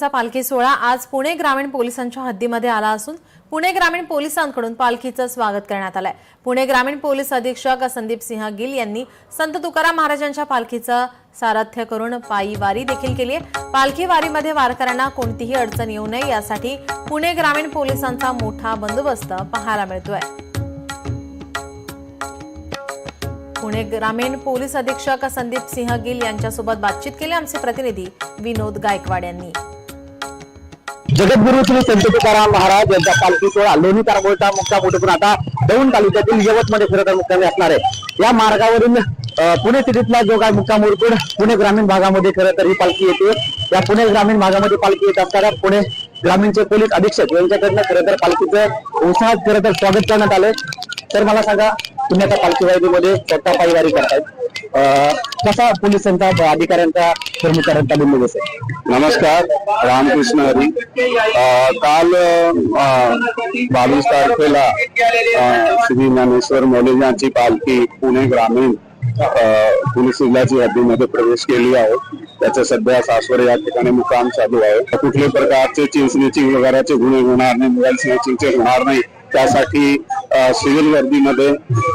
चा पालखी सोहळा आज पुणे ग्रामीण पोलिसांच्या हद्दीमध्ये आला असून पुणे ग्रामीण पोलिसांकडून पालखीचं स्वागत करण्यात आलंय। पुणे ग्रामीण पोलीस अधीक्षक संदीप सिंह गिल यांनी संत तुकाराम महाराजांच्या पालखीचं सारथ्य करून पायी वारी देखील केली आहे। पालखी वारीमध्ये वारकऱ्यांना कोणतीही अडचण येऊ नये यासाठी पुणे ग्रामीण पोलिसांचा मोठा बंदोबस्त पाहायला मिळतोय। पुणे ग्रामीण पोलीस अधीक्षक संदीप सिंह गिल यांच्यासोबत बातचीत केली आमचे प्रतिनिधी विनोद गायकवाड यांनी। जगद्गुरु श्री संत तुकाराम महाराज यांचा पालखी सोहळा लोणी कारंबोळचा मुक्काम उठून आता दौंड तालुक्यातील यवतमध्ये खरं तर मुक्कामी असणार आहे। या मार्गावरून पुणे सिटीतला जो काय मुक्काम उरकून पुणे ग्रामीण भागामध्ये खरं तर ही पालखी येते। या पुणे ग्रामीण भागामध्ये पालखी येत असताना पुणे ग्रामीणचे पोलीस अधीक्षक यांच्याकडनं खरं तर पालखीचं उत्साहात खरं तर स्वागत करण्यात आलंय। तर मला सांगा, तुम्ही आता पालखी वारीमध्ये स्वतः पायी वारी करताय, कसा पोलिसांचा अधिकाऱ्यांचा कर्मचाऱ्यांचा बंदोबस्त आहे? नमस्कार, रामकृष्ण हरी। काल 22 तारखेला श्री ज्ञानेश्वर मौलींची पालखी पुणे ग्रामीण पोलीस जिल्ह्याची हद्दीमध्ये प्रवेश केली आहे। त्याचं सध्या सासवड या ठिकाणी मुक्काम चालू आहे। कुठल्याही प्रकारचे चिंचणीची वगैरेचे गुन्हे होणार नाही, मोबाईल स्नॅचिंगचे होणार नाही, त्यासाठी सिव्हिल वर्दीमध्ये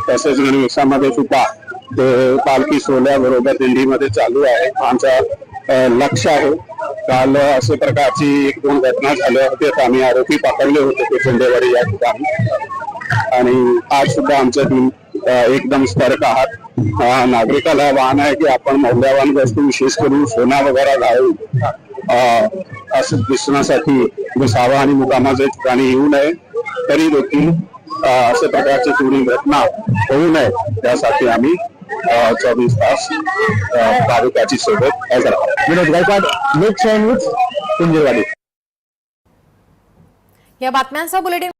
तसेच गणवेशामध्ये सुद्धा ते पालखी सोहळ्याबरोबर दिंडीमध्ये चालू आहे। आमचा लक्ष आहे। काल अशा प्रकारची 1-2 घटना झाल्या होत्या, आम्ही आरोपी पकडले होते पेशंडेवाडी या ठिकाणी, आणि आज सुद्धा आमच्या टीम एकदम सतर्क आहात। नागरिकाला आवाहन आहे की आपण मौल्यवान वस्तू विशेष करून सोना वगैरे घालून असं दिसण्यासाठी विसावा आणि मुकामाच्या ठिकाणी येऊ नये, तरी देखील अशा प्रकारची चोरी घटना होऊ नये त्यासाठी आम्ही 24 तास तालुक्याची सोबत हजर आहोत। विनोद गायकवाड, लोकशाही न्यूज, कुंजरवाडी। या बातम्यांचा बुलेटिन